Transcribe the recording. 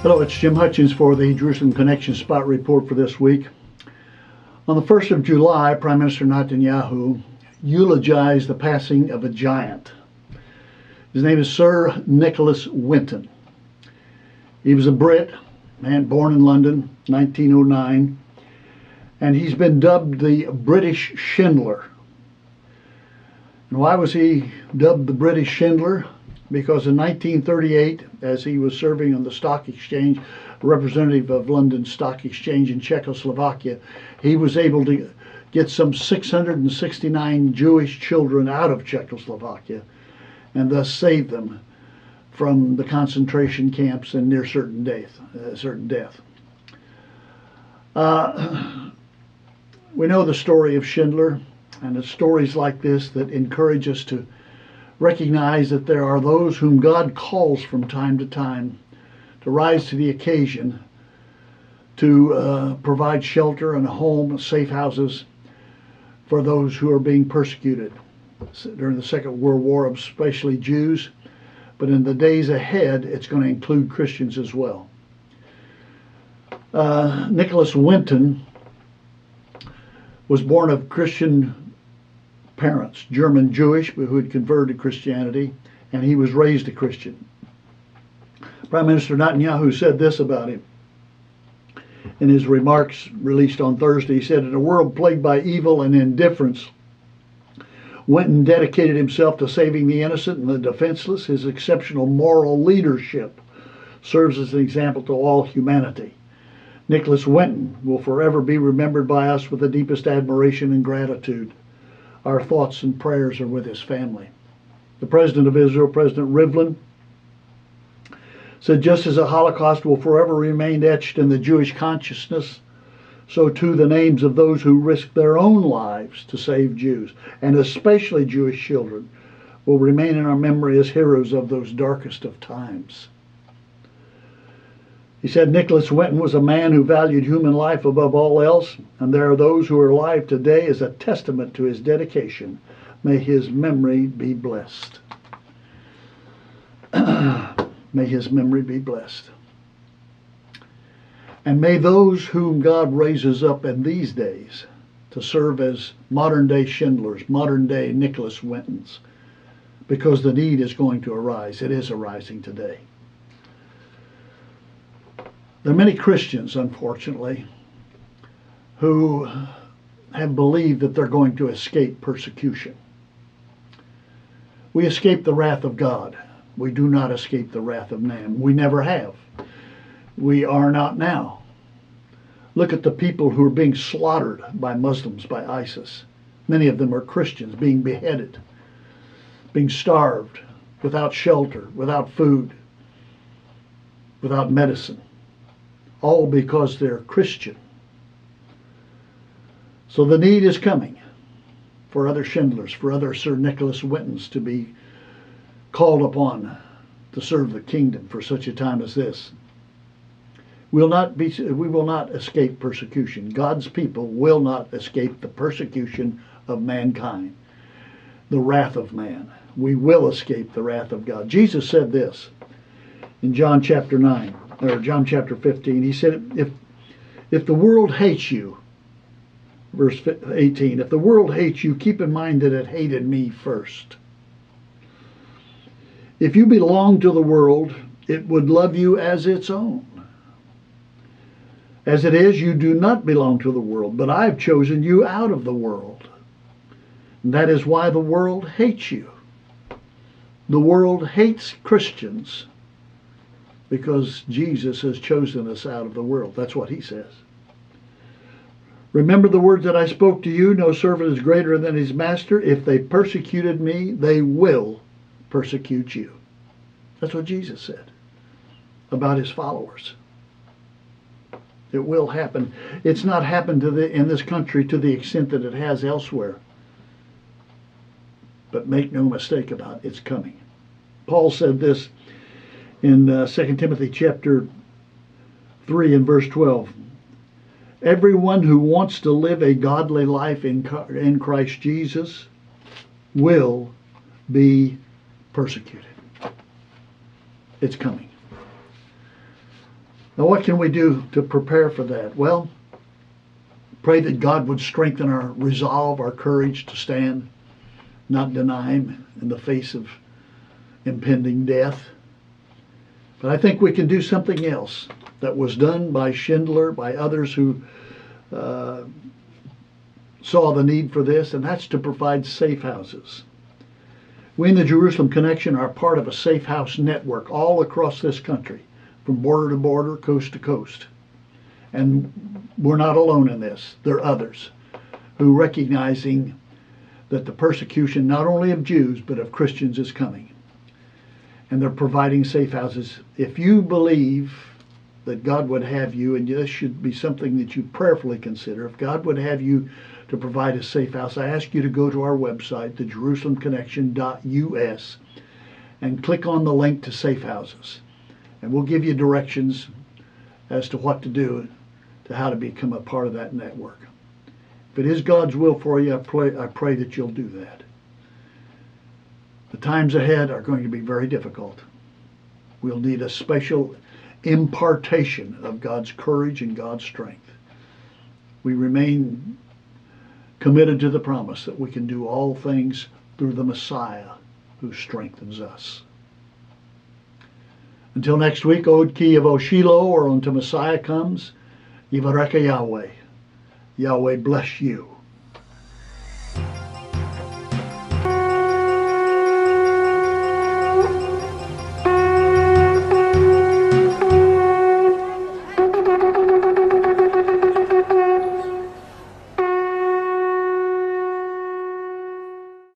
Hello, it's Jim Hutchins for the Jerusalem Connection Spot Report for this week. On the 1st of July, Prime Minister Netanyahu eulogized the passing of a giant. His name is Sir Nicholas Winton. He was a Brit, man born in London, 1909, and he's been dubbed the British Schindler. And why was he dubbed the British Schindler? Because in 1938, as he was serving on the stock exchange, a representative of London Stock Exchange in Czechoslovakia, he was able to get some 669 Jewish children out of Czechoslovakia and thus save them from the concentration camps and near certain death. We know the story of Schindler, and it's stories like this that encourage us to recognize that there are those whom God calls from time to time to rise to the occasion to provide shelter and a home, safe houses for those who are being persecuted during the Second World War, especially Jews. But in the days ahead, it's going to include Christians as well. Nicholas Winton was born of Christian parents, German Jewish, who had converted to Christianity, and he was raised a Christian. Prime Minister Netanyahu said this about him in his remarks released on Thursday. He said, "In a world plagued by evil and indifference, Winton dedicated himself to saving the innocent and the defenseless. His exceptional moral leadership serves as an example to all humanity. Nicholas Winton will forever be remembered by us with the deepest admiration and gratitude. Our thoughts and prayers are with his family." The President of Israel, President Rivlin, said, "Just as the Holocaust will forever remain etched in the Jewish consciousness, so too the names of those who risked their own lives to save Jews, and especially Jewish children, will remain in our memory as heroes of those darkest of times." He said Nicholas Winton was a man who valued human life above all else, and there are those who are alive today as a testament to his dedication. May his memory be blessed. May his memory be blessed. And may those whom God raises up in these days to serve as modern-day Schindlers, modern-day Nicholas Wintons, because the need is going to arise. It is arising today. There are many Christians, unfortunately, who have believed that they're going to escape persecution. We escape the wrath of God. We do not escape the wrath of man. We never have. We are not now. Look at the people who are being slaughtered by Muslims, by ISIS. Many of them are Christians, being beheaded, being starved, without shelter, without food, without medicine. All because they're Christian. So the need is coming for other Schindlers, for other Sir Nicholas Wintons to be called upon to serve the kingdom for such a time as this. We will not escape persecution. God's people will not escape the persecution of mankind, the wrath of man. We will escape the wrath of God. Jesus said this in John chapter 9. Or John chapter 15, he said, if the world hates you, verse 18, if the world hates you, keep in mind that it hated me first. If you belong to the world, it would love you as its own. As it is, you do not belong to the world, but I've chosen you out of the world. And that is why the world hates you. The world hates Christians because Jesus has chosen us out of the world. That's what he says. Remember the words that I spoke to you, no servant is greater than his master. If they persecuted me, they will persecute you. That's what Jesus said about his followers. It will happen. It's not happened in this country to the extent that it has elsewhere. But make no mistake about it, it's coming. Paul said this in 2 Timothy chapter 3 and verse 12. Everyone who wants to live a godly life in Christ Jesus will be persecuted. It's coming. Now, what can we do to prepare for that? Well, pray that God would strengthen our resolve, our courage to stand, not deny Him in the face of impending death. But I think we can do something else that was done by Schindler, by others who saw the need for this, and that's to provide safe houses. We in the Jerusalem Connection are part of a safe house network all across this country, from border to border, coast to coast. And we're not alone in this. There are others who, recognizing that the persecution not only of Jews but of Christians is coming, and they're providing safe houses. If you believe that God would have you, and this should be something that you prayerfully consider, if God would have you to provide a safe house, I ask you to go to our website, thejerusalemconnection.us, and click on the link to safe houses. And we'll give you directions as to what to do, to how to become a part of that network. If it is God's will for you, I pray that you'll do that. The times ahead are going to be very difficult. We'll need a special impartation of God's courage and God's strength. We remain committed to the promise that we can do all things through the Messiah who strengthens us. Until next week, Od Ki Yavo Shiloh, or until Messiah comes, Yivareka Yahweh. Yahweh bless you.